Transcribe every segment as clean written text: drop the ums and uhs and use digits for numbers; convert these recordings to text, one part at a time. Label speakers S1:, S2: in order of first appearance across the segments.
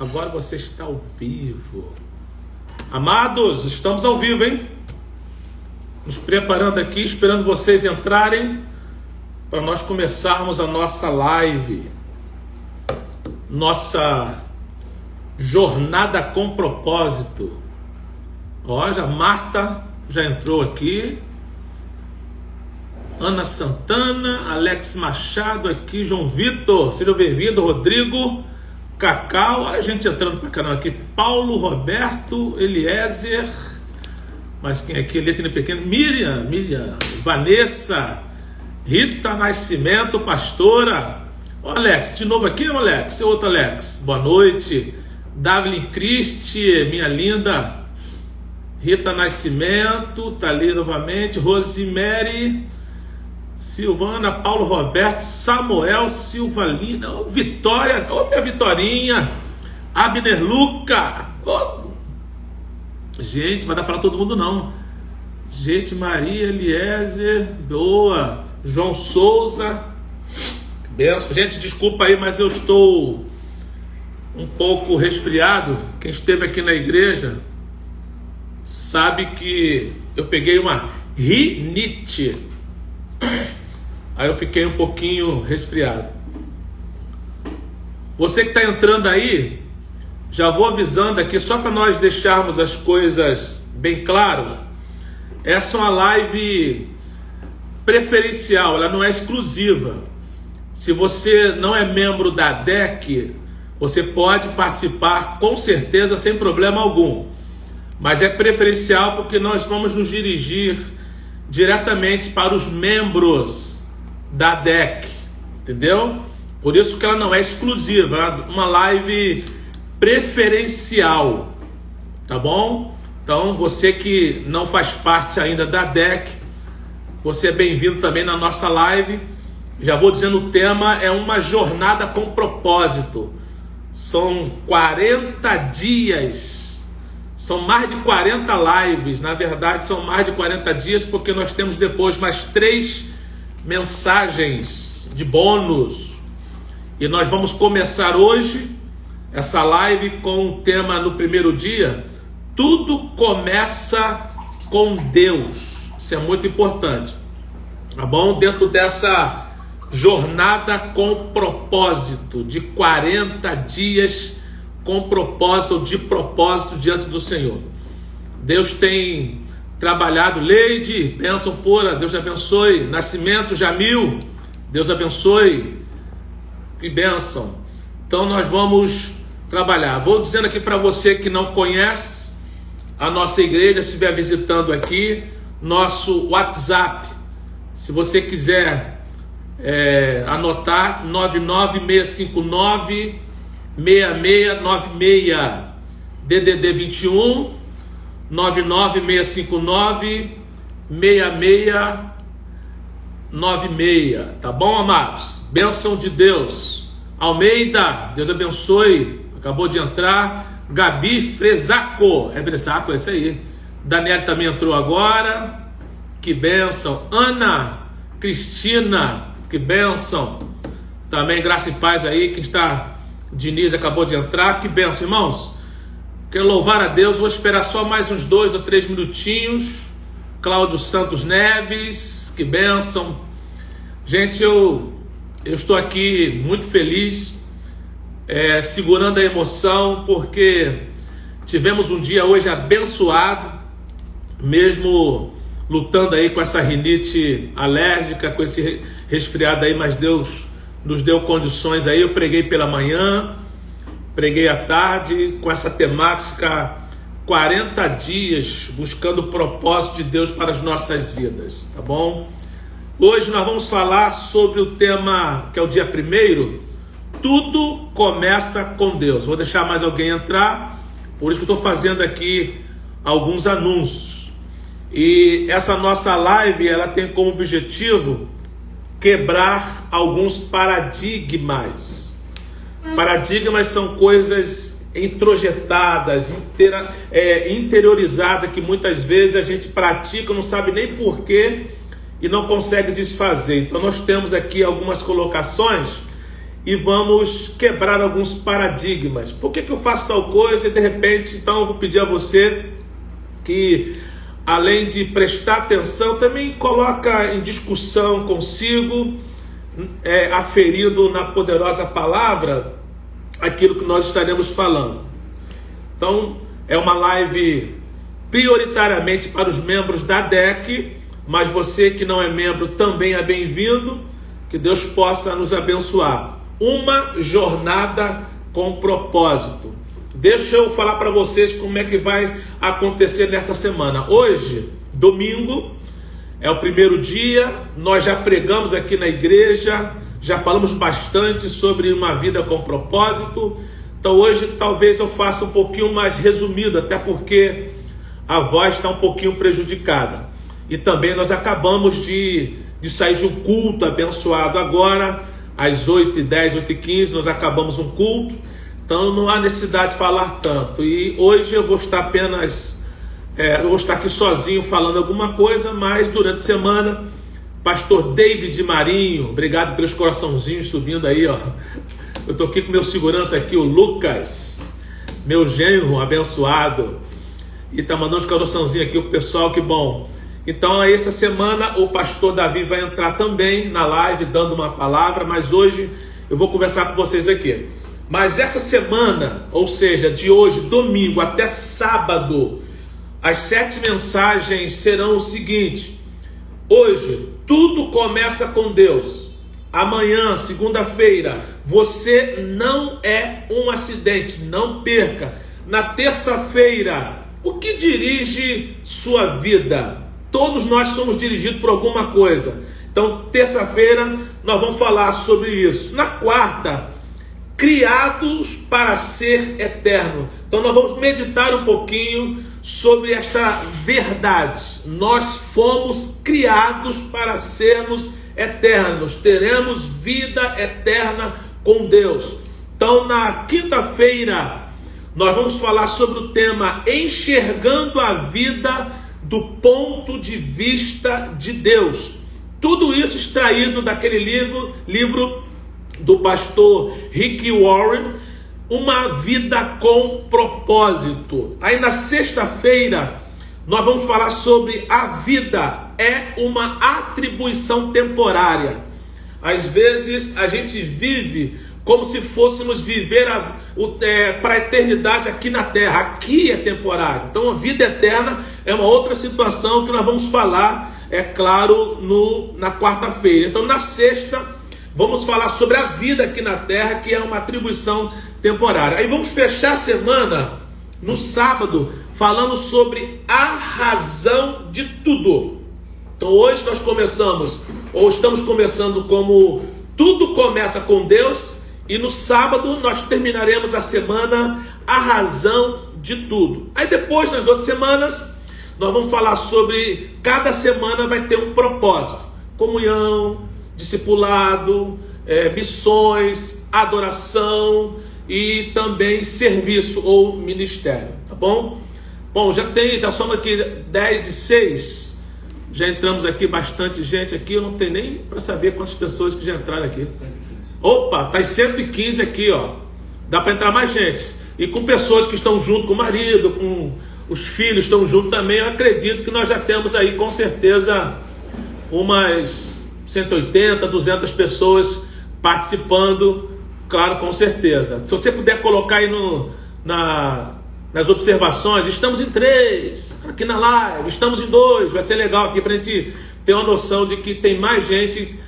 S1: Agora você está ao vivo. Amados, estamos ao vivo, hein? Nos preparando aqui, esperando vocês entrarem para nós começarmos a nossa live. Nossa jornada com propósito. Ó, já Marta já entrou aqui. Ana Santana, Alex Machado aqui, João Vitor, seja bem-vindo, Rodrigo Cacau, olha a gente entrando para canal aqui, Paulo Roberto, Eliezer, mas quem aqui, letra pequena, Miriam, Vanessa, Rita Nascimento, pastora, ó Alex, de novo aqui, ó Alex, seu outro Alex, boa noite, Davi Cristi, minha linda, Rita Nascimento, tá ali novamente, Rosemary, Silvana, Paulo Roberto, Samuel, Silvalina, oh, Vitória, oh, minha Vitorinha, Abner Luca, oh. Gente, vai dar para falar todo mundo não, gente, Maria, Eliezer, boa, João Souza, benção. Gente, desculpa aí, mas eu estou um pouco resfriado, quem esteve aqui na igreja sabe que eu peguei uma rinite. Aí eu fiquei um pouquinho resfriado. Você que está entrando aí, já vou avisando aqui, só para nós deixarmos as coisas bem claras. Essa é uma live preferencial, ela não é exclusiva. Se você não é membro da DEC, você pode participar com certeza sem problema algum. Mas é preferencial porque nós vamos nos dirigir diretamente para os membros da DEC, entendeu? Por isso que ela não é exclusiva, é uma live preferencial, tá bom? Então você que não faz parte ainda da DEC, você é bem-vindo também na nossa live. Já vou dizendo, o tema é uma jornada com propósito. São 40 dias. São mais de 40 lives, na verdade são mais de 40 dias, porque nós temos depois mais 3 mensagens de bônus. E nós vamos começar hoje essa live com o tema no primeiro dia, tudo começa com Deus. Isso é muito importante, tá bom? Dentro dessa jornada com propósito, de 40 dias com propósito, de propósito diante do Senhor. Deus tem trabalhado. Leide, bênção pura, Deus abençoe. Nascimento, Jamil, Deus abençoe. Que bênção. Então nós vamos trabalhar. Vou dizendo aqui para você que não conhece a nossa igreja, estiver visitando aqui, nosso WhatsApp, se você quiser anotar, 99659 6696, DDD 21 99659 6696, tá bom, amados? Bênção de Deus. Almeida, Deus abençoe, acabou de entrar. Gabi Fresaco, é Fresaco, é isso aí. Daniel também entrou agora, que bênção. Ana Cristina, que bênção. Também graça e paz aí, quem está... Diniz acabou de entrar, que bênção, irmãos. Quero louvar a Deus, vou esperar só mais uns 2 ou 3 minutinhos. Cláudio Santos Neves, que bênção. Gente, eu estou aqui muito feliz, segurando a emoção, porque tivemos um dia hoje abençoado, mesmo lutando aí com essa rinite alérgica, com esse resfriado aí, mas Deus nos deu condições aí. Eu preguei pela manhã, preguei à tarde, com essa temática 40 dias buscando o propósito de Deus para as nossas vidas, tá bom? Hoje nós vamos falar sobre o tema que é o dia 1º, tudo começa com Deus. Vou deixar mais alguém entrar, por isso que eu estou fazendo aqui alguns anúncios. E essa nossa live, ela tem como objetivo quebrar alguns paradigmas. Paradigmas são coisas introjetadas, interiorizadas, que muitas vezes a gente pratica, não sabe nem porquê e não consegue desfazer. Então nós temos aqui algumas colocações e vamos quebrar alguns paradigmas. Por que eu faço tal coisa e de repente, então eu vou pedir a você que, além de prestar atenção, também coloca em discussão consigo, aferido na poderosa palavra, aquilo que nós estaremos falando. Então, é uma live prioritariamente para os membros da DEC, mas você que não é membro também é bem-vindo, que Deus possa nos abençoar. Uma jornada com propósito. Deixa eu falar para vocês como é que vai acontecer nesta semana. Hoje, domingo, é o primeiro dia, nós já pregamos aqui na igreja, já falamos bastante sobre uma vida com propósito. Então hoje talvez eu faça um pouquinho mais resumido, até porque a voz está um pouquinho prejudicada. E também nós acabamos de sair de um culto abençoado agora, às 8h10, 8h15, nós acabamos um culto. Então não há necessidade de falar tanto. E hoje eu vou estar apenas, eu vou estar aqui sozinho falando alguma coisa, mas durante a semana, pastor David Marinho, obrigado pelos coraçãozinhos subindo aí, ó. Eu estou aqui com meu segurança aqui, o Lucas, meu genro abençoado, e tá mandando os coraçãozinhos aqui o pessoal, que bom. Então essa semana o pastor Davi vai entrar também na live, dando uma palavra, mas hoje eu vou conversar com vocês aqui. Mas essa semana, ou seja, de hoje, domingo até sábado, as 7 mensagens serão o seguinte: hoje, tudo começa com Deus. Amanhã, segunda-feira, você não é um acidente, não perca. Na terça-feira, o que dirige sua vida? Todos nós somos dirigidos por alguma coisa. Então, terça-feira, nós vamos falar sobre isso. Na quarta, criados para ser eterno. Então nós vamos meditar um pouquinho sobre esta verdade. Nós fomos criados para sermos eternos. Teremos vida eterna com Deus. Então na quinta-feira nós vamos falar sobre o tema enxergando a vida do ponto de vista de Deus. Tudo isso extraído daquele livro do pastor Rick Warren, Uma Vida com Propósito. Aí na sexta-feira nós vamos falar sobre a vida é uma atribuição temporária. Às vezes a gente vive como se fôssemos viver para a eternidade aqui na terra. Aqui é temporário. Então a vida eterna é uma outra situação que nós vamos falar, é claro, na quarta-feira. Então na sexta vamos falar sobre a vida aqui na terra, que é uma atribuição temporária. Aí vamos fechar a semana, no sábado, falando sobre a razão de tudo. Então hoje nós estamos começando como tudo começa com Deus, e no sábado nós terminaremos a semana a razão de tudo. Aí depois, nas outras semanas, nós vamos falar sobre, cada semana vai ter um propósito: comunhão, discipulado, missões, adoração e também serviço ou ministério, tá bom? Bom, já somos aqui 10h06, já entramos aqui bastante gente aqui, eu não tenho nem para saber quantas pessoas que já entraram aqui. 115. Opa, tá em 115 aqui, ó. Dá para entrar mais gente. E com pessoas que estão junto com o marido, com os filhos estão junto também, eu acredito que nós já temos aí com certeza umas 180, 200 pessoas participando, claro, com certeza. Se você puder colocar aí nas observações, estamos em 3, aqui na live, estamos em 2, vai ser legal aqui para a gente ter uma noção de que tem mais gente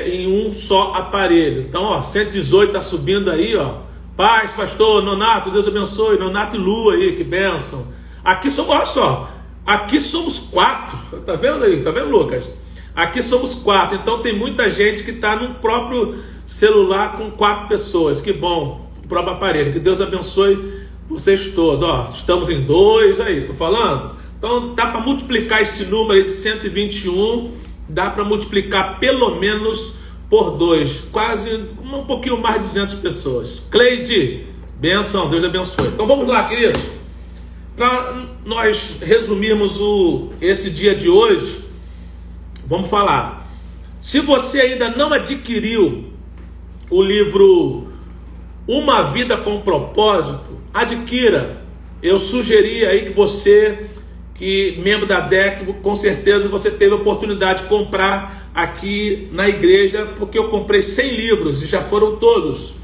S1: em um só aparelho. Então, ó, 118 está subindo aí, ó. Paz, pastor, Nonato, Deus abençoe, Nonato e Lu aí, que bênção. Aqui somos, olha só, aqui somos 4, tá vendo aí, tá vendo, Lucas? Aqui somos 4, então tem muita gente que está no próprio celular com 4 pessoas. Que bom, o próprio aparelho. Que Deus abençoe vocês todos. Ó, estamos em 2 aí, tô falando. Então dá para multiplicar esse número aí de 121, dá para multiplicar pelo menos por 2, quase um pouquinho mais de 200 pessoas. Cleide, benção, Deus abençoe. Então vamos lá, queridos. Para nós resumirmos esse dia de hoje, vamos falar. Se você ainda não adquiriu o livro Uma Vida com Propósito, adquira. Eu sugeri aí que você, que membro da DEC, com certeza você teve a oportunidade de comprar aqui na igreja, porque eu comprei 100 livros e já foram todos.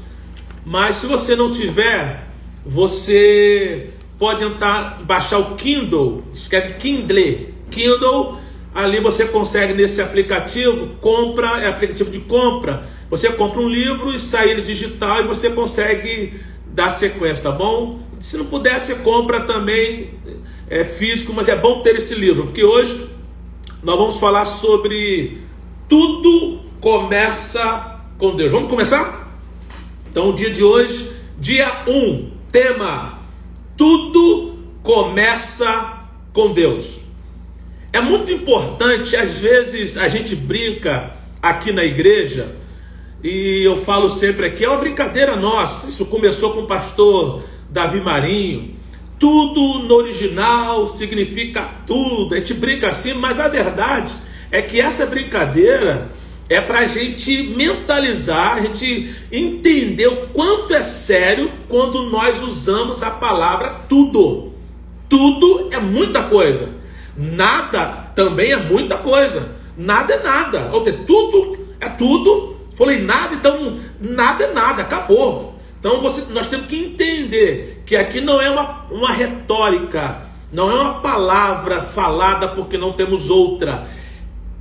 S1: Mas se você não tiver, você pode entrar, baixar o Kindle, escreve Kindle, ali você consegue nesse aplicativo, é aplicativo de compra, você compra um livro e sai ele digital e você consegue dar sequência, tá bom? Se não puder, você compra também físico, mas é bom ter esse livro, porque hoje nós vamos falar sobre tudo começa com Deus. Vamos começar? Então o dia de hoje, dia 1, tema: tudo começa com Deus. É muito importante, às vezes a gente brinca aqui na igreja, e eu falo sempre aqui, é uma brincadeira nossa, isso começou com o pastor Davi Marinho, tudo no original significa tudo, a gente brinca assim, mas a verdade é que essa brincadeira é para a gente mentalizar, a gente entender o quanto é sério quando nós usamos a palavra tudo. Tudo é muita coisa, nada também é muita coisa, nada é nada, ou seja, tudo é tudo. Falei nada, então nada é nada, acabou. Então nós temos que entender que aqui não é uma retórica, não é uma palavra falada porque não temos outra.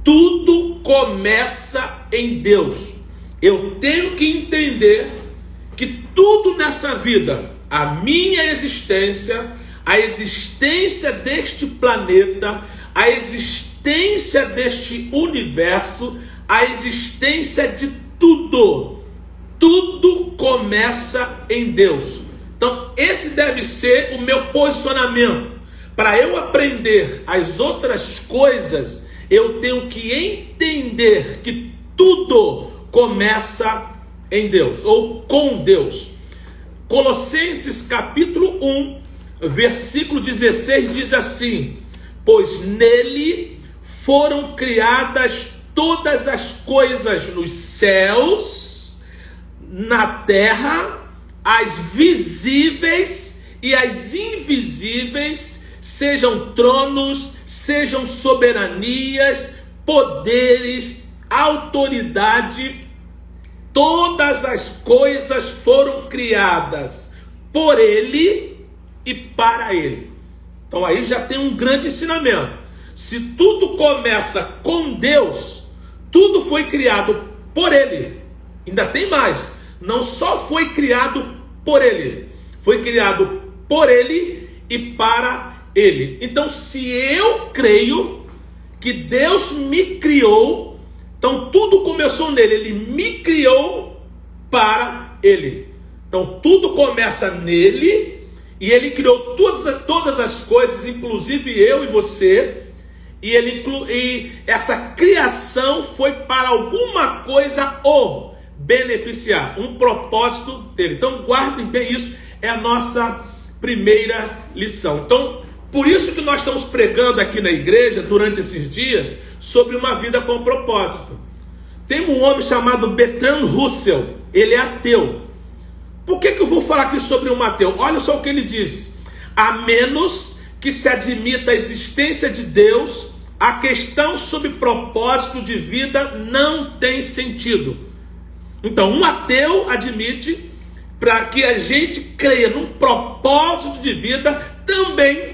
S1: Tudo começa em Deus. Eu tenho que entender que tudo nessa vida, a minha existência, a existência deste planeta, a existência deste universo, a existência de tudo começa em Deus. Então esse deve ser o meu posicionamento. Para eu aprender as outras coisas, eu tenho que entender que tudo começa em Deus, ou com Deus. Colossenses capítulo 1, versículo 16 diz assim: pois nele foram criadas todas as coisas nos céus, na terra, as visíveis e as invisíveis, sejam tronos, sejam soberanias, poderes, autoridade, todas as coisas foram criadas por Ele e para Ele. Então aí já tem um grande ensinamento. Se tudo começa com Deus, tudo foi criado por Ele. Ainda tem mais. Não só foi criado por Ele, foi criado por Ele e para Ele. Então, se eu creio que Deus me criou, então tudo começou nele. Ele me criou para Ele. Então, tudo começa nele e Ele criou todas as coisas, inclusive eu e você. E essa criação foi para alguma coisa o beneficiar, um propósito dele. Então guardem bem isso, é a nossa primeira lição. Então, por isso que nós estamos pregando aqui na igreja, durante esses dias, sobre uma vida com propósito. Tem um homem chamado Bertrand Russell, ele é ateu. Por que eu vou falar aqui sobre um ateu? Olha só o que ele diz: a menos que se admita a existência de Deus, a questão sobre propósito de vida não tem sentido. Então, um ateu admite, para que a gente creia num propósito de vida, também,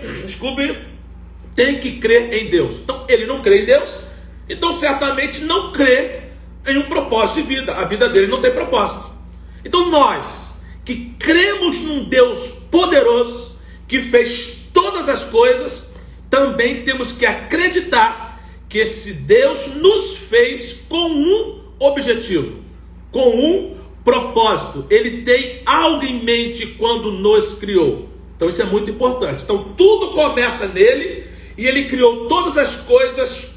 S1: tem que crer em Deus. Então, ele não crê em Deus, então certamente não crê em um propósito de vida. A vida dele não tem propósito. Então, nós que cremos num Deus poderoso, que fez todas as coisas, também temos que acreditar que esse Deus nos fez com um objetivo, com um propósito. Ele tem algo em mente quando nos criou. Então isso é muito importante. Então tudo começa nele e ele criou todas as coisas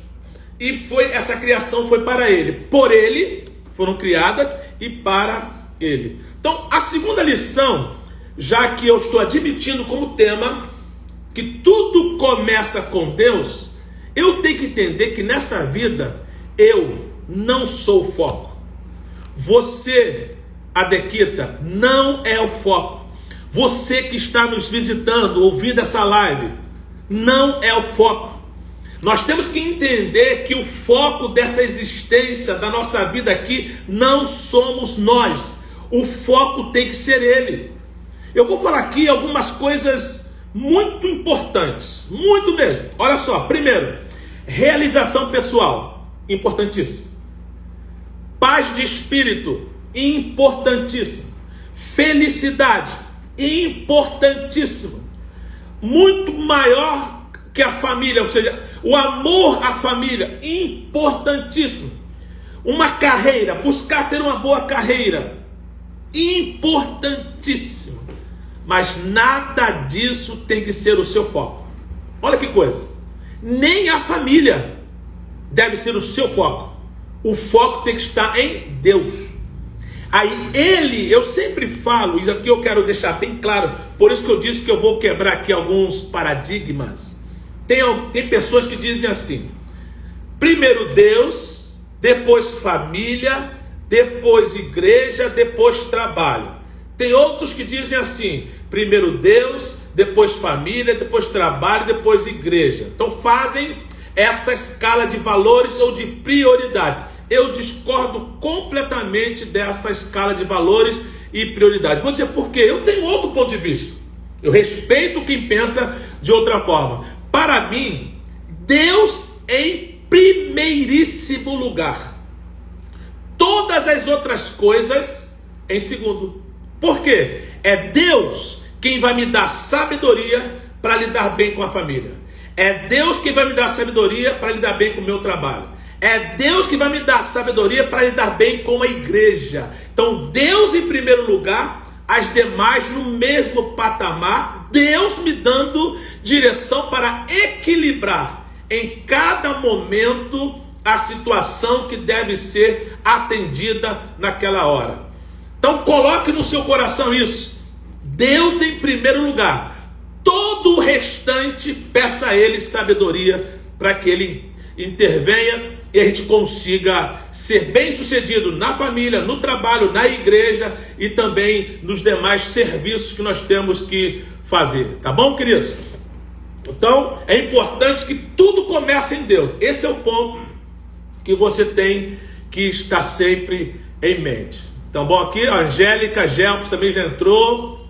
S1: e essa criação foi para ele. Por ele foram criadas e para ele. Então a segunda lição, já que eu estou admitindo como tema que tudo começa com Deus, eu tenho que entender que nessa vida eu não sou o foco. Você Adequita, não é o foco. Você que está nos visitando, ouvindo essa live, não é o foco. Nós temos que entender que o foco dessa existência, da nossa vida aqui, não somos nós. O foco tem que ser Ele. Eu vou falar aqui algumas coisas muito importantes, muito mesmo. Olha só, primeiro, realização pessoal, importantíssimo. Paz de espírito, importantíssimo. Felicidade, importantíssimo. Muito maior que a família, ou seja, o amor à família, importantíssimo. Uma carreira, buscar ter uma boa carreira, importantíssimo. Mas nada disso tem que ser o seu foco. Olha que coisa. Nem a família deve ser o seu foco. O foco tem que estar em Deus. Aí eu sempre falo, isso aqui eu quero deixar bem claro, por isso que eu disse que eu vou quebrar aqui alguns paradigmas. Tem pessoas que dizem assim: primeiro Deus, depois família, depois igreja, depois trabalho. Tem outros que dizem assim: primeiro Deus, depois família, depois trabalho, depois igreja. Então fazem essa escala de valores ou de prioridades. Eu discordo completamente dessa escala de valores e prioridades. Vou dizer por quê. Eu tenho outro ponto de vista. Eu respeito quem pensa de outra forma. Para mim, Deus em primeiríssimo lugar. Todas as outras coisas em segundo. Por quê? É Deus quem vai me dar sabedoria para lidar bem com a família. É Deus quem vai me dar sabedoria para lidar bem com o meu trabalho. É Deus que vai me dar sabedoria para lidar bem com a igreja. Então, Deus em primeiro lugar, as demais no mesmo patamar, Deus me dando direção para equilibrar em cada momento a situação que deve ser atendida naquela hora. Então, coloque no seu coração isso. Deus em primeiro lugar. Todo o restante, peça a Ele sabedoria para que Ele intervenha e a gente consiga ser bem sucedido na família, no trabalho, na igreja e também nos demais serviços que nós temos que fazer. Tá bom, queridos? Então, é importante que tudo comece em Deus. Esse é o ponto que você tem que estar sempre em mente. Então, bom, aqui, a Angélica Gelpes também já entrou.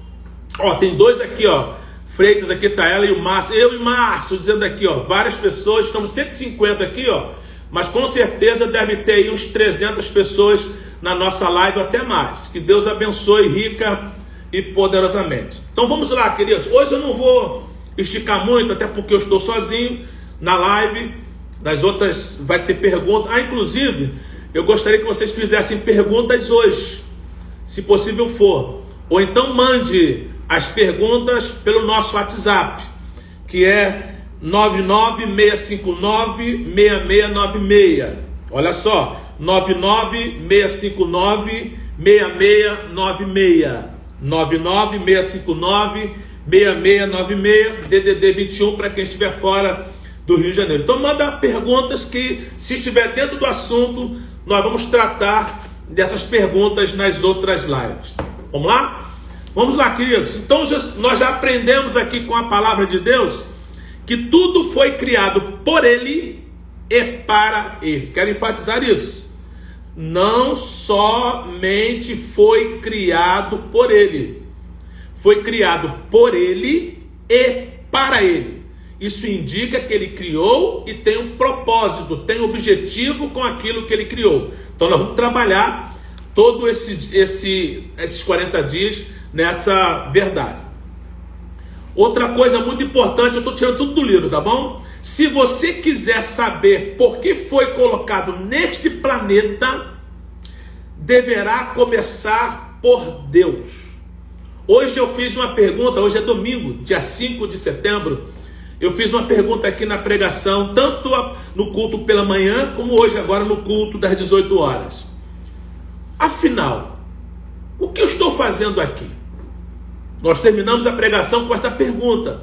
S1: Ó, tem dois aqui, ó. Freitas aqui, tá ela e o Márcio. Eu e Márcio, dizendo aqui, ó, várias pessoas. Estamos 150 aqui, ó. Mas com certeza deve ter aí uns 300 pessoas na nossa live, até mais. Que Deus abençoe rica e poderosamente. Então vamos lá, queridos. Hoje eu não vou esticar muito, até porque eu estou sozinho na live. Nas outras vai ter perguntas. Inclusive, eu gostaria que vocês fizessem perguntas hoje, se possível for. Ou então mande as perguntas pelo nosso WhatsApp, que é 99659-6696. Olha só, 99659-6696. 99659-6696, DDD 21 para quem estiver fora do Rio de Janeiro. Então manda perguntas que, se estiver dentro do assunto, nós vamos tratar dessas perguntas nas outras lives. Vamos lá? Vamos lá, queridos. Então nós já aprendemos aqui com a palavra de Deus que tudo foi criado por Ele e para Ele. Quero enfatizar isso. Não somente foi criado por Ele. Foi criado por Ele e para Ele. Isso indica que Ele criou e tem um propósito, tem um objetivo com aquilo que Ele criou. Então nós vamos trabalhar todos esses 40 dias nessa verdade. Outra coisa muito importante, eu estou tirando tudo do livro, tá bom? Se você quiser saber por que foi colocado neste planeta, deverá começar por Deus. Hoje eu fiz uma pergunta, hoje é domingo, dia 5 de setembro, eu fiz uma pergunta aqui na pregação, tanto no culto pela manhã, como hoje agora no culto das 18 horas. Afinal, o que eu estou fazendo aqui? Nós terminamos a pregação com essa pergunta.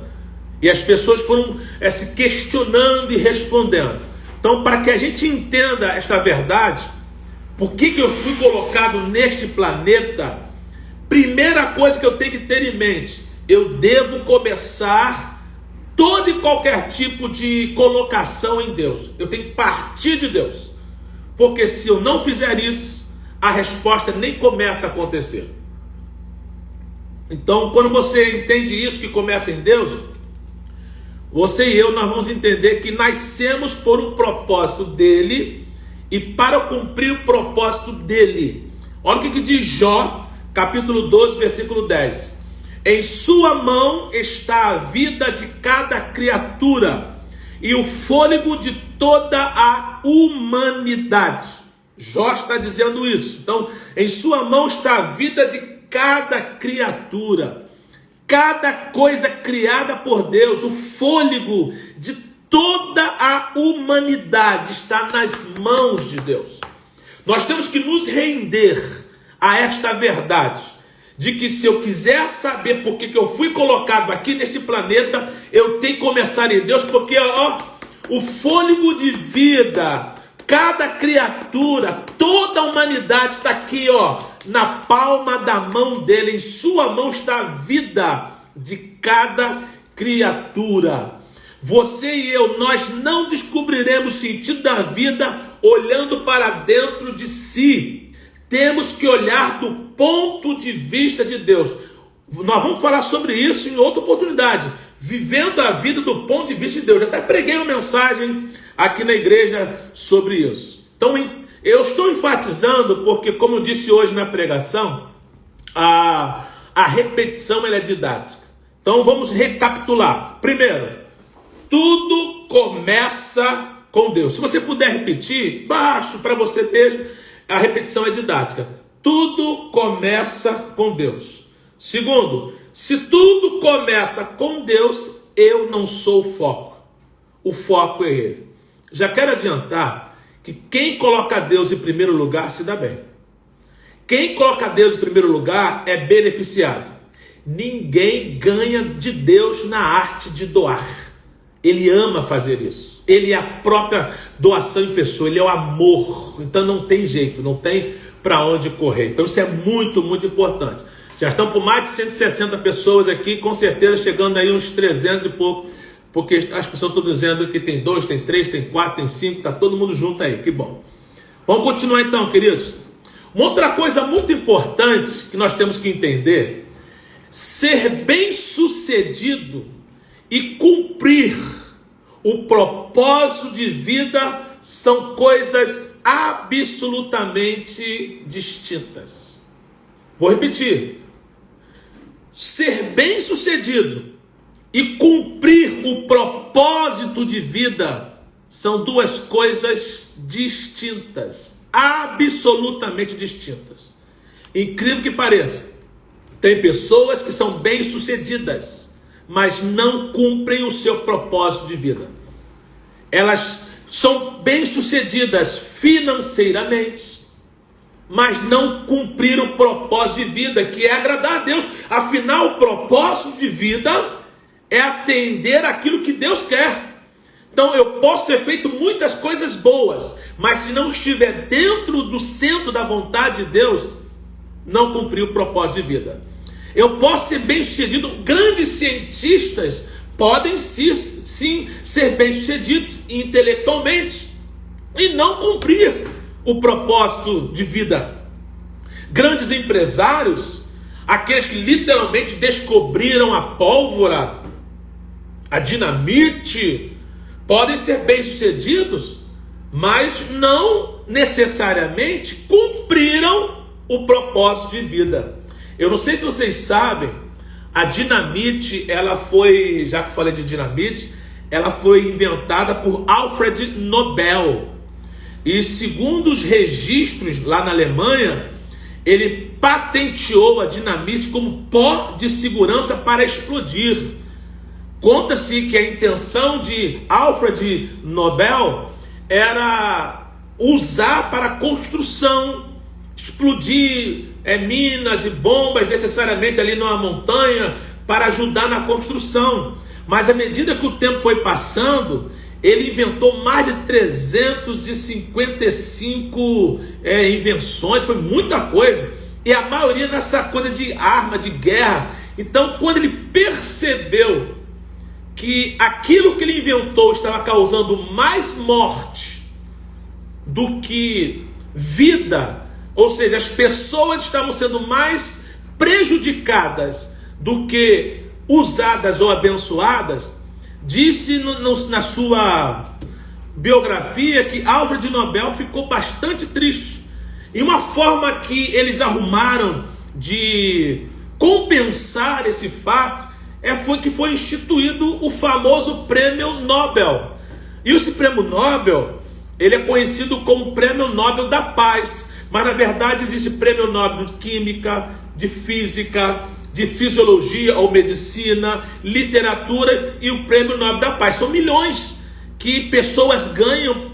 S1: E as pessoas foram se questionando e respondendo. Então, para que a gente entenda esta verdade, por que eu fui colocado neste planeta, primeira coisa que eu tenho que ter em mente, eu devo começar todo e qualquer tipo de colocação em Deus. Eu tenho que partir de Deus. Porque se eu não fizer isso, a resposta nem começa a acontecer. Então, quando você entende isso, que começa em Deus, você e eu, nós vamos entender que nascemos por um propósito dele e para cumprir o propósito dele. Olha o que diz Jó, capítulo 12, versículo 10. Em sua mão está a vida de cada criatura e o fôlego de toda a humanidade. Jó está dizendo isso. Então, em sua mão está a vida de cada criatura, cada coisa criada por Deus, o fôlego de toda a humanidade está nas mãos de Deus. Nós temos que nos render a esta verdade, de que se eu quiser saber por que eu fui colocado aqui neste planeta, eu tenho que começar em Deus, porque o fôlego de vida, cada criatura, toda a humanidade está aqui, na palma da mão dele. Em sua mão está a vida de cada criatura. Você e eu, nós não descobriremos o sentido da vida olhando para dentro de si. Temos que olhar do ponto de vista de Deus. Nós vamos falar sobre isso em outra oportunidade. Vivendo a vida do ponto de vista de Deus. Já até preguei uma mensagem aqui na igreja sobre isso. Então, eu estou enfatizando porque, como eu disse hoje na pregação, a repetição ela é didática. Então, vamos recapitular. Primeiro, tudo começa com Deus. Se você puder repetir, baixo para você mesmo, a repetição é didática. Tudo começa com Deus. Segundo, se tudo começa com Deus, eu não sou o foco. O foco é Ele. Já quero adiantar que quem coloca Deus em primeiro lugar se dá bem. Quem coloca Deus em primeiro lugar é beneficiado. Ninguém ganha de Deus na arte de doar. Ele ama fazer isso. Ele é a própria doação em pessoa. Ele é o amor. Então não tem jeito, não tem para onde correr. Então isso é muito, muito importante. Já estão por mais de 160 pessoas aqui, com certeza chegando aí uns 300 e pouco, porque as pessoas estão dizendo que tem 2, tem 3, tem 4, tem 5, está todo mundo junto aí, que bom. Vamos continuar então, queridos. Uma outra coisa muito importante que nós temos que entender, ser bem-sucedido e cumprir o propósito de vida são coisas absolutamente distintas. Vou repetir. Ser bem-sucedido e cumprir o propósito de vida são duas coisas distintas, absolutamente distintas. Incrível que pareça, tem pessoas que são bem-sucedidas, mas não cumprem o seu propósito de vida. Elas são bem-sucedidas financeiramente, mas não cumpriram o propósito de vida, que é agradar a Deus. Afinal, o propósito de vida é atender aquilo que Deus quer. Então, eu posso ter feito muitas coisas boas, mas se não estiver dentro do centro da vontade de Deus, não cumpri o propósito de vida. Eu posso ser bem-sucedido. Grandes cientistas podem sim ser bem-sucedidos intelectualmente e não cumprir o propósito de vida. Grandes empresários, aqueles que literalmente descobriram a pólvora, a dinamite, podem ser bem-sucedidos, mas não necessariamente cumpriram o propósito de vida. Eu não sei se vocês sabem, a dinamite, ela foi, já que falei de dinamite, ela foi inventada por Alfred Nobel. E segundo os registros lá na Alemanha, ele patenteou a dinamite como pó de segurança para explodir. Conta-se que a intenção de Alfred Nobel era usar para construção, explodir minas e bombas necessariamente ali numa montanha para ajudar na construção. Mas à medida que o tempo foi passando, ele inventou mais de 355 invenções, foi muita coisa, e a maioria nessa coisa de arma, de guerra. Então, quando ele percebeu que aquilo que ele inventou estava causando mais morte do que vida, ou seja, as pessoas estavam sendo mais prejudicadas do que usadas ou abençoadas, disse na sua biografia que Alfred Nobel ficou bastante triste. E uma forma que eles arrumaram de compensar esse fato foi que foi instituído o famoso Prêmio Nobel. E esse Prêmio Nobel, ele é conhecido como Prêmio Nobel da Paz, mas na verdade existe Prêmio Nobel de Química, de Física, de Fisiologia ou Medicina, Literatura e o Prêmio Nobel da Paz. São milhões que pessoas ganham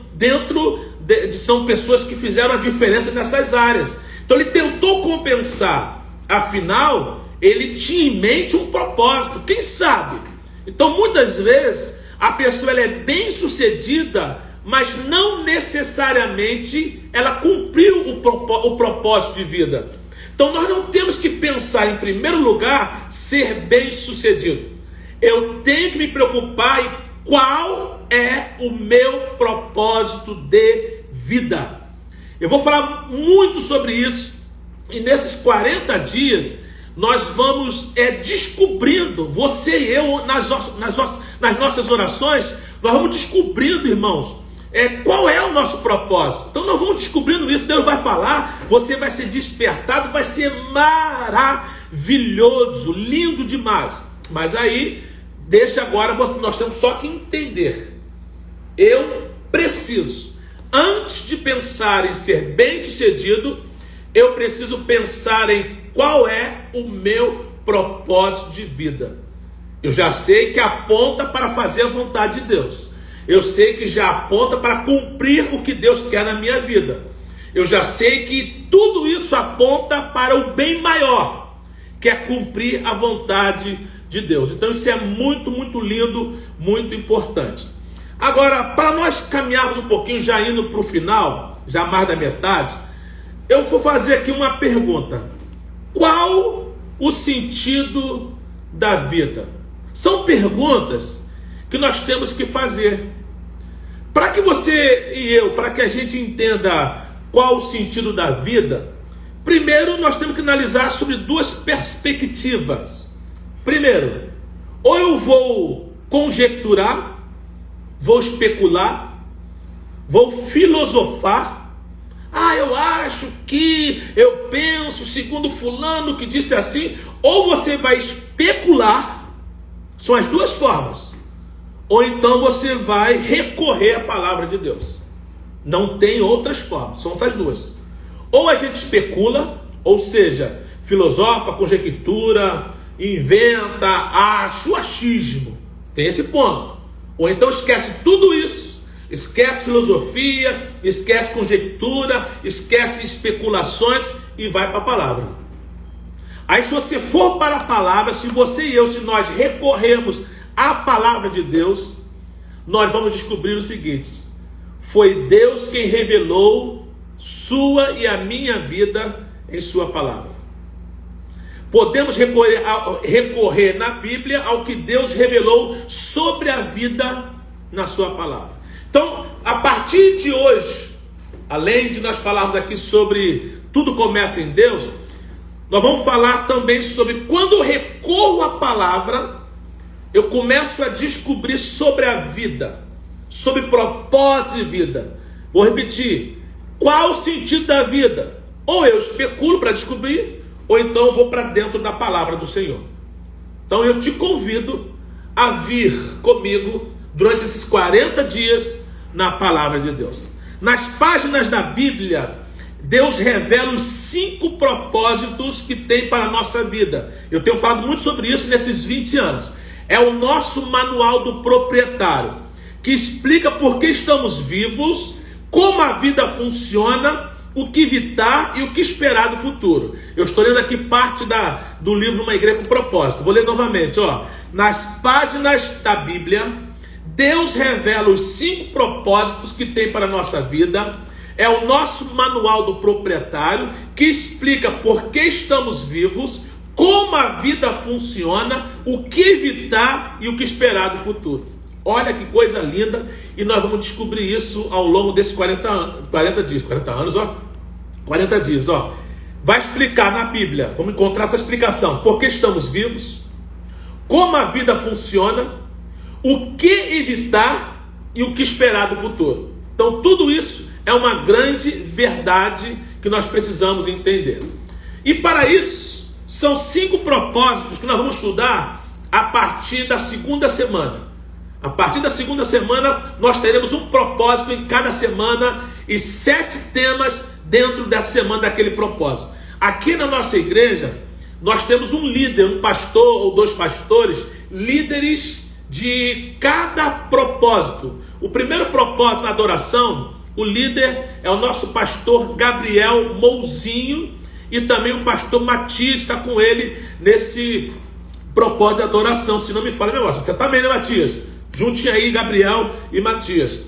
S1: são pessoas que fizeram a diferença nessas áreas. Então ele tentou compensar, afinal, ele tinha em mente um propósito, quem sabe? Então muitas vezes a pessoa ela é bem sucedida, mas não necessariamente ela cumpriu o propósito de vida. Então nós não temos que pensar em primeiro lugar ser bem sucedido. Eu tenho que me preocupar em qual é o meu propósito de vida. Eu vou falar muito sobre isso, e nesses 40 dias nós vamos descobrindo, você e eu, nas nossas orações, nós vamos descobrindo, irmãos, qual é o nosso propósito. Então nós vamos descobrindo isso, Deus vai falar, você vai ser despertado, vai ser maravilhoso, lindo demais. Mas aí, deixa agora, nós temos só que entender. Eu preciso, antes de pensar em ser bem sucedido, eu preciso pensar em qual é o meu propósito de vida. Eu já sei que aponta para fazer a vontade de Deus. Eu sei que já aponta para cumprir o que Deus quer na minha vida. Eu já sei que tudo isso aponta para o bem maior, que é cumprir a vontade de Deus. Então isso é muito, muito lindo, muito importante. Agora, para nós caminharmos um pouquinho, já indo para o final, já mais da metade, eu vou fazer aqui uma pergunta. Qual o sentido da vida? São perguntas que nós temos que fazer. Para que você e eu, para que a gente entenda qual o sentido da vida, primeiro nós temos que analisar sobre duas perspectivas. Primeiro, ou eu vou conjecturar, vou especular, vou filosofar. Eu acho que, eu penso, segundo fulano que disse assim. Ou você vai especular, são as duas formas. Ou então você vai recorrer à palavra de Deus. Não tem outras formas, são essas duas. Ou a gente especula, ou seja, filosofa, conjectura, inventa, acha, achismo. Tem esse ponto. Ou então esquece tudo isso. Esquece filosofia, esquece conjectura, esquece especulações e vai para a palavra. Aí se você for para a palavra, se você e eu, se nós recorremos à palavra de Deus, nós vamos descobrir o seguinte: foi Deus quem revelou sua e a minha vida em sua palavra. Podemos recorrer na Bíblia ao que Deus revelou sobre a vida na sua palavra. Então, a partir de hoje, além de nós falarmos aqui sobre tudo começa em Deus, nós vamos falar também sobre quando eu recorro à palavra, eu começo a descobrir sobre a vida, sobre propósito de vida. Vou repetir, qual o sentido da vida? Ou eu especulo para descobrir, ou então eu vou para dentro da palavra do Senhor. Então eu te convido a vir comigo durante esses 40 dias na palavra de Deus. Nas páginas da Bíblia, Deus revela os 5 propósitos que tem para a nossa vida. Eu tenho falado muito sobre isso nesses 20 anos. É o nosso manual do proprietário, que explica por que estamos vivos, como a vida funciona, o que evitar e o que esperar do futuro. Eu estou lendo aqui parte do livro Uma Igreja com Propósito. Vou ler novamente. Nas páginas da Bíblia, Deus revela os 5 propósitos que tem para a nossa vida. É o nosso manual do proprietário, que explica por que estamos vivos, como a vida funciona, o que evitar e o que esperar do futuro. Olha que coisa linda, e nós vamos descobrir isso ao longo desses 40 dias, ó. Vai explicar na Bíblia, vamos encontrar essa explicação, por que estamos vivos, como a vida funciona, o que evitar e o que esperar do futuro. Então tudo isso é uma grande verdade que nós precisamos entender. E para isso, são 5 propósitos que nós vamos estudar a partir da segunda semana. A partir da segunda semana, nós teremos um propósito em cada semana e 7 temas dentro dessa semana daquele propósito. Aqui na nossa igreja, nós temos um líder, um pastor ou 2 pastores, líderes de cada propósito. O primeiro propósito, a adoração, o líder é o nosso pastor Gabriel Mouzinho, e também o pastor Matias está com ele nesse propósito de adoração. Se não me falha o negócio, você também, né, Matias? Junte aí Gabriel e Matias.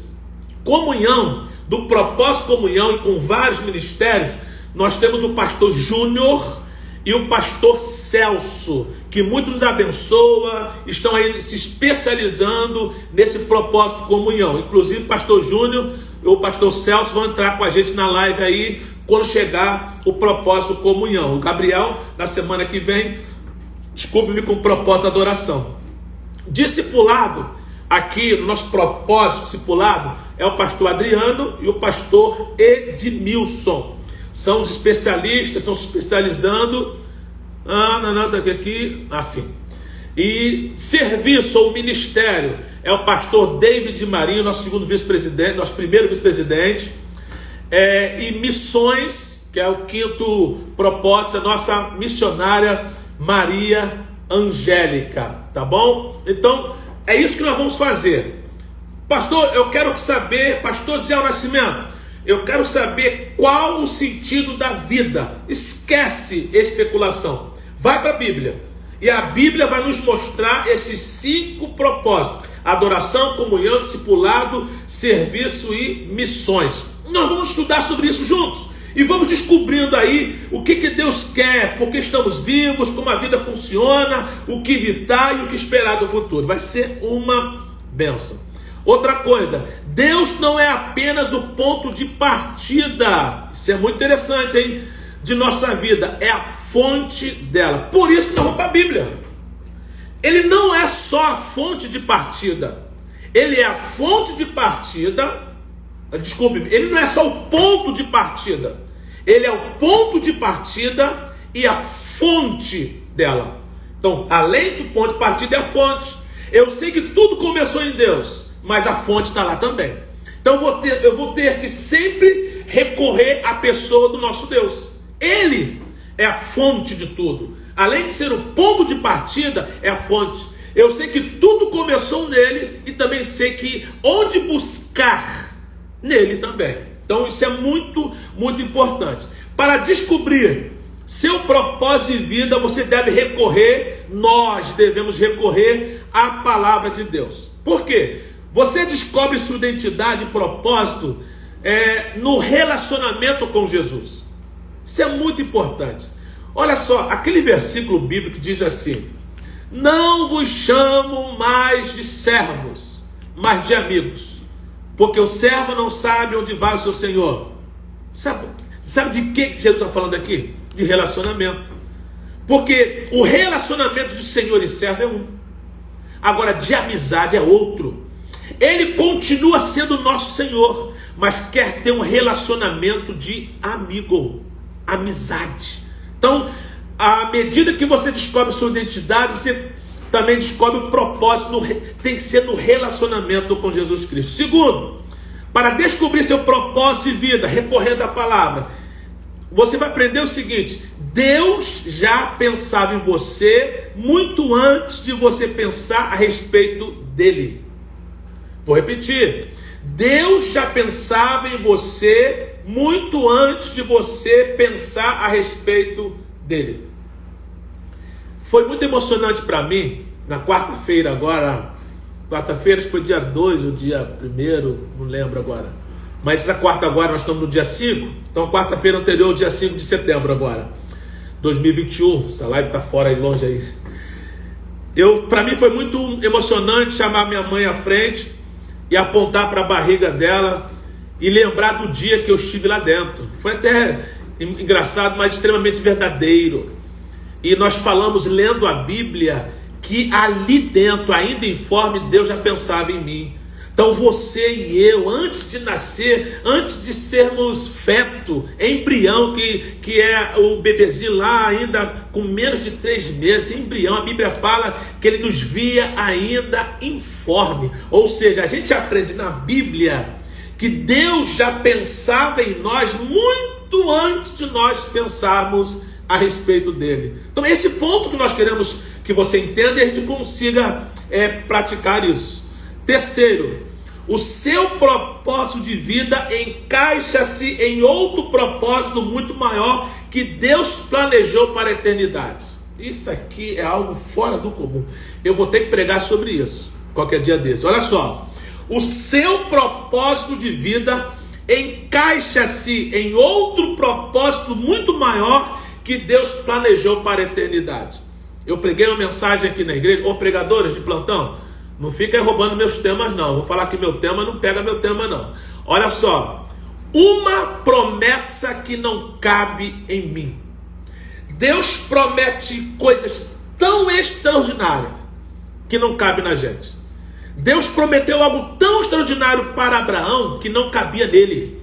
S1: Comunhão, do propósito comunhão, e com vários ministérios, nós temos o pastor Júnior e o pastor Celso, que muito nos abençoa, estão aí se especializando nesse propósito comunhão. Inclusive o pastor Júnior e o pastor Celso vão entrar com a gente na live aí quando chegar o propósito comunhão. O Gabriel, na semana que vem, desculpe-me, com o propósito de adoração. Discipulado, aqui no nosso propósito discipulado, é o pastor Adriano e o pastor Edmilson. São os especialistas, estão se especializando. Tá aqui, assim. E serviço ou ministério é o pastor David Marinho, nosso segundo vice-presidente, nosso primeiro vice-presidente. E missões, que é o 5º propósito, a nossa missionária Maria Angélica, tá bom? Então, é isso que nós vamos fazer. Pastor, eu quero saber, pastor Zé Nascimento, eu quero saber qual o sentido da vida. Esquece especulação. Vai para a Bíblia. E a Bíblia vai nos mostrar esses 5 propósitos: adoração, comunhão, discipulado, serviço e missões. Nós vamos estudar sobre isso juntos. E vamos descobrindo aí o que Deus quer, por que estamos vivos, como a vida funciona, o que evitar e o que esperar do futuro. Vai ser uma bênção. Outra coisa, Deus não é apenas o ponto de partida. Isso é muito interessante, hein? De nossa vida, é a fonte dela. Por isso que nós vamos para a Bíblia. Ele não é só a fonte de partida. Ele é a fonte de partida. Desculpe, ele não é só o ponto de partida. Ele é o ponto de partida e a fonte dela. Então, além do ponto de partida, é a fonte. Eu sei que tudo começou em Deus, mas a fonte está lá também. Então eu vou ter que sempre recorrer à pessoa do nosso Deus. Ele é a fonte de tudo. Além de ser o ponto de partida, é a fonte. Eu sei que tudo começou nele e também sei que onde buscar nele também. Então isso é muito, muito importante. Para descobrir seu propósito de vida, você deve recorrer, nós devemos recorrer à palavra de Deus. Por quê? Você descobre sua identidade e propósito no relacionamento com Jesus. Isso é muito importante. Olha só, aquele versículo bíblico que diz assim: não vos chamo mais de servos, mas de amigos, porque o servo não sabe onde vai o seu senhor. Sabe de que Jesus está falando aqui? De relacionamento. Porque o relacionamento de senhor e servo é um. Agora, de amizade é outro. Ele continua sendo nosso Senhor, mas quer ter um relacionamento de amigo, amizade. Então, à medida que você descobre sua identidade, você também descobre o propósito, tem que ser no relacionamento com Jesus Cristo. Segundo, para descobrir seu propósito de vida, recorrendo à palavra, você vai aprender o seguinte: Deus já pensava em você muito antes de você pensar a respeito dele. Vou repetir: Deus já pensava em você muito antes de você pensar a respeito dele. Foi muito emocionante para mim, na quarta-feira agora, Quarta-feira, acho que foi dia 2 ou dia 1º, não lembro agora. Mas essa quarta agora, nós estamos no dia 5. Então, quarta-feira anterior, dia 5 de setembro agora. 2021. Essa live está fora aí, longe aí. Para mim foi muito emocionante chamar minha mãe à frente e apontar para a barriga dela e lembrar do dia que eu estive lá dentro. Foi até engraçado, mas extremamente verdadeiro. E nós falamos, lendo a Bíblia, que ali dentro, ainda informe, Deus já pensava em mim. Então você e eu, antes de nascer, antes de sermos feto, embrião, que é o bebezinho lá ainda com menos de 3 meses, embrião, a Bíblia fala que ele nos via ainda informe. Ou seja, a gente aprende na Bíblia que Deus já pensava em nós muito antes de nós pensarmos a respeito dele. Então esse ponto que nós queremos que você entenda e a gente consiga praticar isso. Terceiro, o seu propósito de vida encaixa-se em outro propósito muito maior que Deus planejou para a eternidade. Isso aqui é algo fora do comum. Eu vou ter que pregar sobre isso qualquer dia desse. Olha só, o seu propósito de vida encaixa-se em outro propósito muito maior que Deus planejou para a eternidade. Eu preguei uma mensagem aqui na igreja, pregadores de plantão, não fica roubando meus temas não, vou falar que meu tema não pega meu tema não. Olha só, uma promessa que não cabe em mim. Deus promete coisas tão extraordinárias que não cabe na gente. Deus prometeu algo tão extraordinário para Abraão que não cabia nele.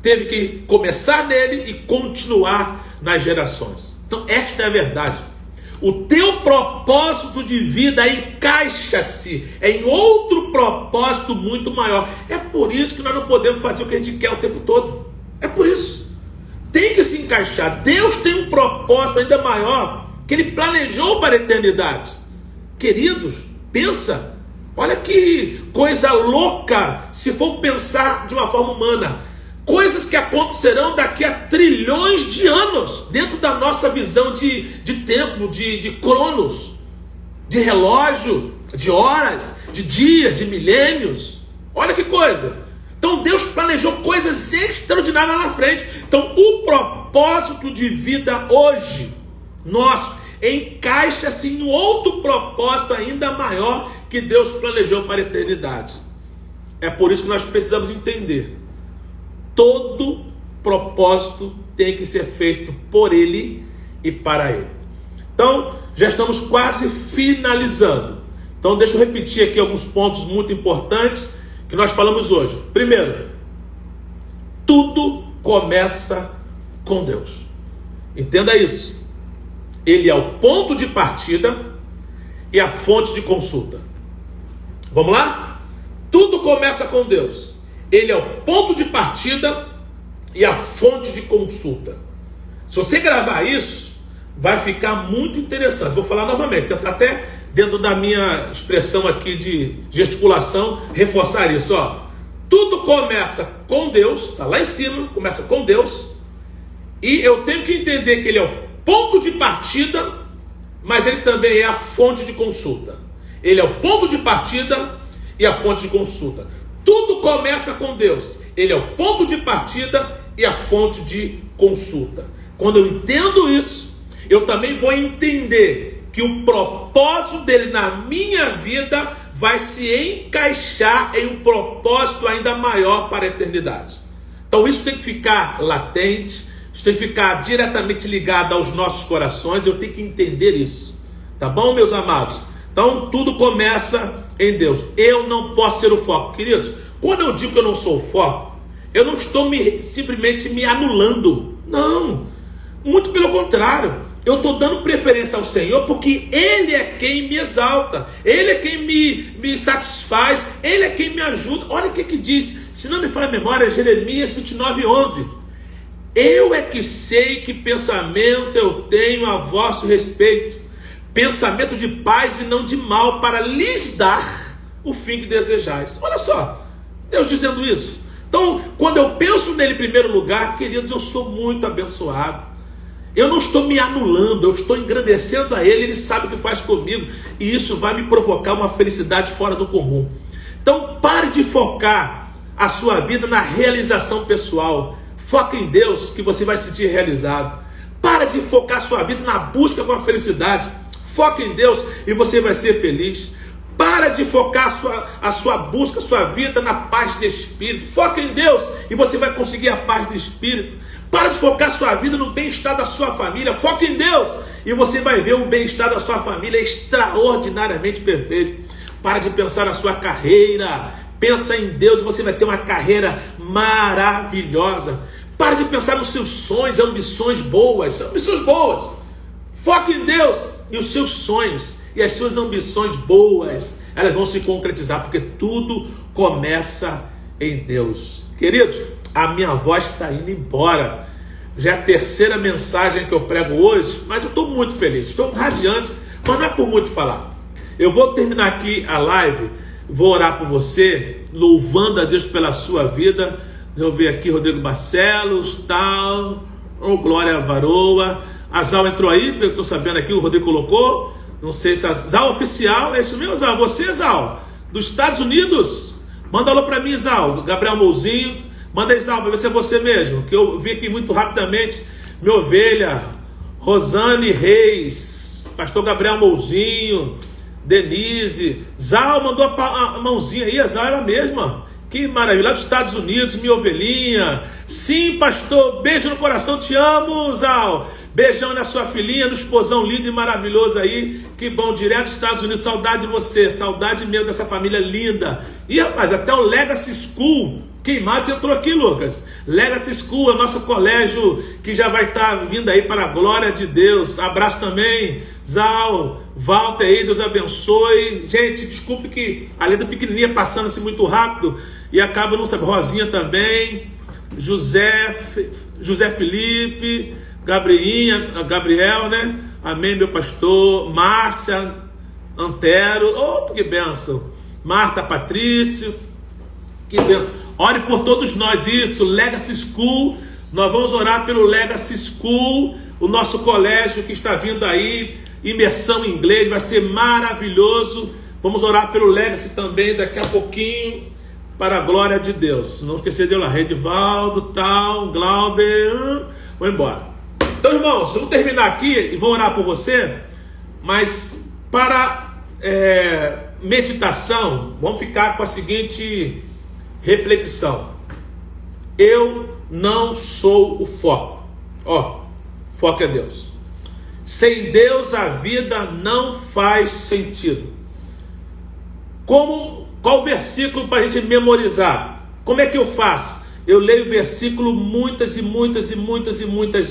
S1: Teve que começar nele e continuar nas gerações. Então esta é a verdade. O teu propósito de vida encaixa-se em outro propósito muito maior. É por isso que nós não podemos fazer o que a gente quer o tempo todo. É por isso. Tem que se encaixar. Deus tem um propósito ainda maior que Ele planejou para a eternidade. Queridos, pensa. Olha que coisa louca se for pensar de uma forma humana. Coisas que acontecerão daqui a trilhões de anos, dentro da nossa visão de tempo, de cronos, de relógio, de horas, de dias, de milênios. Olha que coisa. Então Deus planejou coisas extraordinárias lá na frente. Então o propósito de vida hoje, nosso, encaixa-se em outro propósito ainda maior que Deus planejou para a eternidade. É por isso que nós precisamos entender. Todo propósito tem que ser feito por Ele e para Ele. Então, já estamos quase finalizando. Então, deixa eu repetir aqui alguns pontos muito importantes que nós falamos hoje. Primeiro, tudo começa com Deus. Entenda isso. Ele é o ponto de partida e a fonte de consulta. Vamos lá? Tudo começa com Deus. Ele é o ponto de partida e a fonte de consulta. Se você gravar isso, vai ficar muito interessante. Vou falar novamente, tentar até dentro da minha expressão aqui de gesticulação, reforçar isso. Tudo começa com Deus, está lá em cima, começa com Deus. E eu tenho que entender que Ele é o ponto de partida, mas Ele também é a fonte de consulta. Ele é o ponto de partida e a fonte de consulta. Tudo começa com Deus. Ele é o ponto de partida e a fonte de consulta. Quando eu entendo isso, eu também vou entender que o propósito dele na minha vida vai se encaixar em um propósito ainda maior para a eternidade. Então isso tem que ficar latente, isso tem que ficar diretamente ligado aos nossos corações. Eu tenho que entender isso. Tá bom, meus amados? Então tudo começa em Deus. Eu não posso ser o foco. Queridos, quando eu digo que eu não sou o foco, eu não estou simplesmente me anulando. Não. Muito pelo contrário. Eu estou dando preferência ao Senhor porque Ele é quem me exalta. Ele é quem me satisfaz. Ele é quem me ajuda. Olha o que diz. Se não me falha a memória, Jeremias 29:11. Eu é que sei que pensamento eu tenho a vosso respeito. Pensamento de paz e não de mal, para lhes dar o fim que desejais. Olha só, Deus dizendo isso. Então, quando eu penso nele em primeiro lugar, queridos, eu sou muito abençoado. Eu não estou me anulando, eu estou engrandecendo a Ele, Ele sabe o que faz comigo, e isso vai me provocar uma felicidade fora do comum. Então pare de focar a sua vida na realização pessoal. Foca em Deus, que você vai se sentir realizado. Para de focar a sua vida na busca por felicidade. Foca em Deus e você vai ser feliz. Para de focar a sua busca, a sua vida na paz de espírito. Foca em Deus e você vai conseguir a paz de espírito. Para de focar a sua vida no bem-estar da sua família. Foca em Deus e você vai ver o bem-estar da sua família extraordinariamente perfeito. Para de pensar na sua carreira. Pensa em Deus e você vai ter uma carreira maravilhosa. Para de pensar nos seus sonhos, ambições boas. Ambições boas. Foca em Deus e os seus sonhos e as suas ambições boas, elas vão se concretizar, porque tudo começa em Deus. Queridos, a minha voz está indo embora. Já é a terceira mensagem que eu prego hoje, mas eu estou muito feliz, estou radiante, mas não é por muito falar. Eu vou terminar aqui a live, vou orar por você, louvando a Deus pela sua vida. Eu ver aqui Rodrigo Barcelos, tal, Glória Varoa. A Zal entrou aí, eu estou sabendo aqui, o Rodrigo colocou. Não sei se a Zal oficial, é isso mesmo, Zal? Você, Zal, dos Estados Unidos? Manda alô para mim, Zal. Gabriel Mouzinho, manda aí, Zal, para ver se é você mesmo, que eu vi aqui muito rapidamente. Minha ovelha, Rosane Reis, pastor Gabriel Mouzinho, Denise. Zal mandou a mãozinha aí, a Zal era a mesma. Que maravilha, lá dos Estados Unidos, minha ovelhinha. Sim, pastor, beijo no coração, te amo, Zal. Beijão na sua filhinha, no esposão lindo e maravilhoso aí. Que bom, direto dos Estados Unidos, saudade de você, saudade mesmo dessa família linda. E rapaz, até o Legacy School, Queimados entrou aqui, Lucas. Legacy School, é o nosso colégio que já vai estar vindo aí para a glória de Deus. Abraço também, Zal, Walter aí, Deus abençoe. Gente, desculpe que a letra pequenininha passando assim muito rápido e acaba não sabendo. Rosinha também, José Felipe, Gabriel, né? Amém, meu pastor. Márcia Antero, oh, que bênção. Marta Patrício, que bênção. Ore por todos nós, isso, Legacy School. Nós vamos orar pelo Legacy School, o nosso colégio que está vindo aí, imersão em inglês, vai ser maravilhoso. Vamos orar pelo Legacy também daqui a pouquinho, para a glória de Deus. Não esquecer de lá, Redivaldo, tal, Glauber, vou embora. Então, irmãos, vamos terminar aqui e vou orar por você, mas para meditação, vamos ficar com a seguinte reflexão: eu não sou o foco. Foco é Deus. Sem Deus a vida não faz sentido. Qual versículo para a gente memorizar? Como é que eu faço? Eu leio o versículo muitas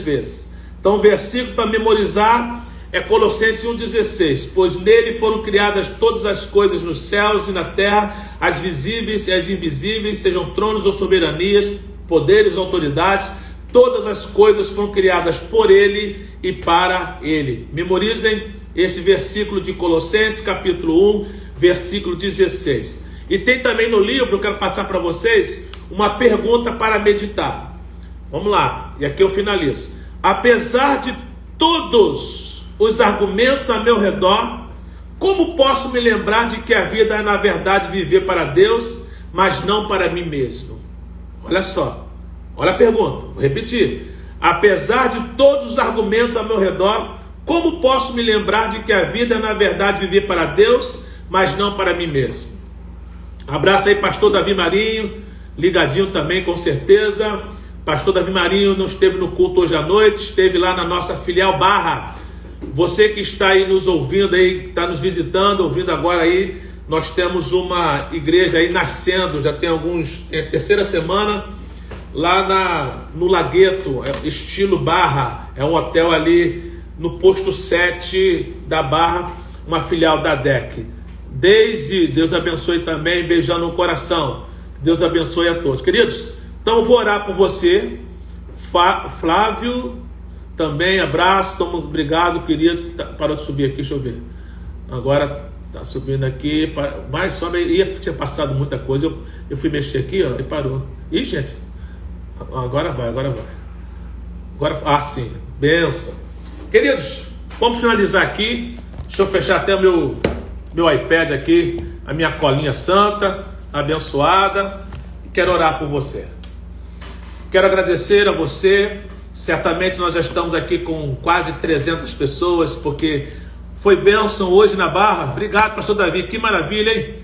S1: vezes. Então o versículo para memorizar é Colossenses 1,16. Pois nele foram criadas todas as coisas nos céus e na terra, as visíveis e as invisíveis, sejam tronos ou soberanias, poderes ou autoridades, todas as coisas foram criadas por ele e para ele. Memorizem este versículo de Colossenses, capítulo 1, versículo 16. E tem também no livro, eu quero passar para vocês, uma pergunta para meditar. Vamos lá, e aqui eu finalizo. Apesar de todos os argumentos a meu redor, como posso me lembrar de que a vida é na verdade viver para Deus, mas não para mim mesmo? Olha só, olha a pergunta, vou repetir. Apesar de todos os argumentos a meu redor, como posso me lembrar de que a vida é na verdade viver para Deus, mas não para mim mesmo? Abraço aí, pastor Davi Marinho, ligadinho também com certeza. Pastor Davi Marinho não esteve no culto hoje à noite, esteve lá na nossa filial Barra. Você que está aí nos ouvindo, aí, está nos visitando, ouvindo agora aí, nós temos uma igreja aí nascendo, já tem tem a terceira semana, lá no Lagueto, estilo Barra, é um hotel ali no posto 7 da Barra, uma filial da DEC. Deise, Deus abençoe também, beijando no coração, Deus abençoe a todos. Queridos, então eu vou orar por você. Flávio também, abraço, obrigado, queridos. Parou de subir aqui, deixa eu ver. Agora tá subindo aqui, mais sobe aí, porque tinha passado muita coisa. Eu fui mexer aqui, ó, e parou. Ih, gente, agora vai. Agora, sim, benção. Queridos, vamos finalizar aqui. Deixa eu fechar até o meu iPad aqui, a minha colinha santa, abençoada. E quero orar por você. Quero agradecer a você. Certamente nós já estamos aqui com quase 300 pessoas, porque foi bênção hoje na Barra. Obrigado, pastor Davi. Que maravilha, hein?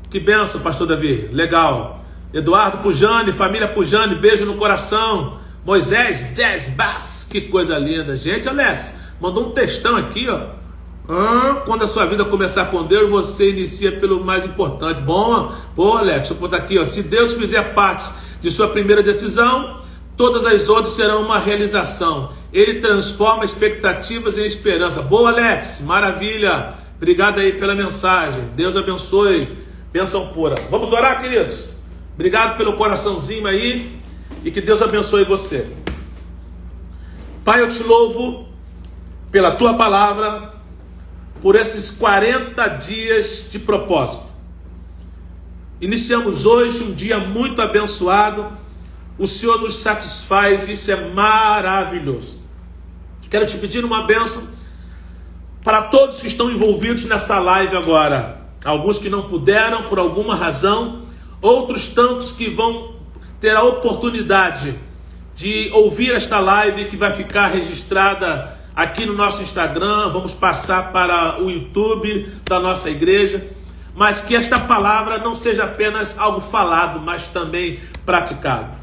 S1: Que bênção, pastor Davi. Legal. Eduardo Pujani, família Pujani, beijo no coração. Moisés Desbas, que coisa linda. Gente, Alex, mandou um textão aqui, ó. Quando a sua vida começar com Deus, você inicia pelo mais importante. Bom, pô, Alex, deixa eu botar aqui, ó. Se Deus fizer parte de sua primeira decisão, todas as outras serão uma realização. Ele transforma expectativas em esperança. Boa, Alex, maravilha. Obrigado aí pela mensagem. Deus abençoe. Bênção pura. Vamos orar, queridos? Obrigado pelo coraçãozinho aí. E que Deus abençoe você. Pai, eu te louvo pela tua palavra, por esses 40 dias de propósito. Iniciamos hoje um dia muito abençoado. O Senhor nos satisfaz, isso é maravilhoso. Quero te pedir uma bênção para todos que estão envolvidos nessa live agora. Alguns que não puderam por alguma razão, outros tantos que vão ter a oportunidade de ouvir esta live, que vai ficar registrada aqui no nosso Instagram. Vamos passar para o YouTube da nossa igreja. Mas que esta palavra não seja apenas algo falado, mas também praticado.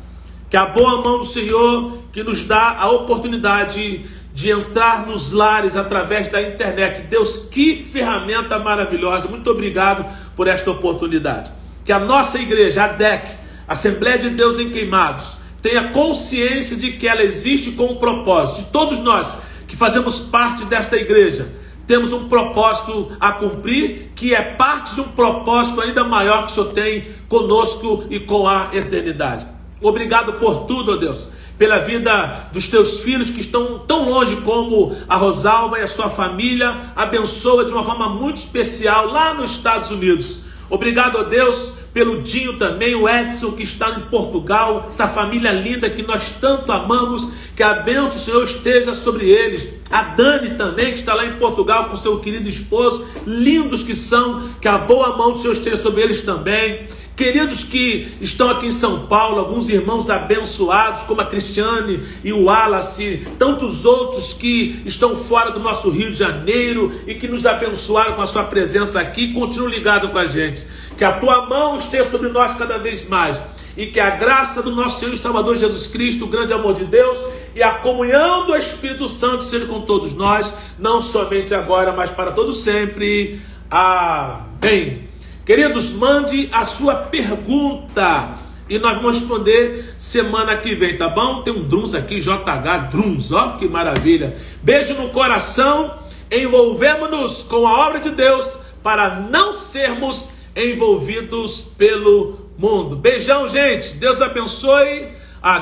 S1: Que a boa mão do Senhor, que nos dá a oportunidade de entrar nos lares através da internet. Deus, que ferramenta maravilhosa. Muito obrigado por esta oportunidade. Que a nossa igreja, a DEC, Assembleia de Deus em Queimados, tenha consciência de que ela existe com um propósito. De todos nós que fazemos parte desta igreja, temos um propósito a cumprir, que é parte de um propósito ainda maior que o Senhor tem conosco e com a eternidade. Obrigado por tudo, ó Deus, pela vida dos teus filhos que estão tão longe como a Rosalva e a sua família. Abençoa de uma forma muito especial lá nos Estados Unidos. Obrigado, ó Deus, pelo Dinho também, o Edson que está em Portugal, essa família linda que nós tanto amamos. Que a bênção do Senhor esteja sobre eles. A Dani também, que está lá em Portugal com seu querido esposo, lindos que são, que a boa mão do Senhor esteja sobre eles também. Queridos que estão aqui em São Paulo, alguns irmãos abençoados, como a Cristiane e o Wallace, tantos outros que estão fora do nosso Rio de Janeiro e que nos abençoaram com a sua presença aqui, continuam ligados com a gente. Que a tua mão esteja sobre nós cada vez mais, e que a graça do nosso Senhor e Salvador Jesus Cristo, o grande amor de Deus e a comunhão do Espírito Santo seja com todos nós, não somente agora, mas para todo sempre. Amém. Queridos, mande a sua pergunta e nós vamos responder semana que vem, tá bom? Tem um Drums aqui, JH Drums, ó que maravilha. Beijo no coração, envolvemos-nos com a obra de Deus para não sermos envolvidos pelo mundo. Beijão, gente, Deus abençoe.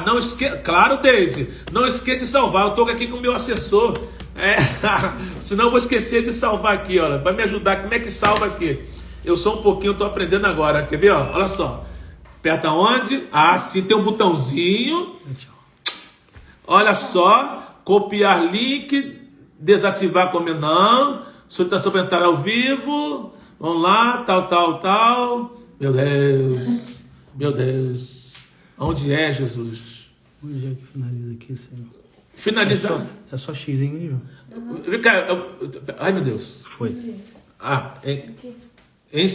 S1: Não esqueça, claro, Deise, não esqueça de salvar. Eu estou aqui com o meu assessor, senão eu vou esquecer de salvar aqui, olha, vai me ajudar. Como é que salva aqui? Eu sou um pouquinho, estou aprendendo agora. Quer ver? Olha só. Aperta onde? Sim, tem um botãozinho. Olha só. Copiar link. Desativar como não. Solicitação para entrar ao vivo. Vamos lá. Tal. Meu Deus. Meu Deus. Onde é, Jesus?
S2: Onde é que finaliza aqui, Senhor?
S1: Finaliza.
S2: É só xizinho mesmo?
S1: Ai, meu Deus.
S2: Foi.
S1: Em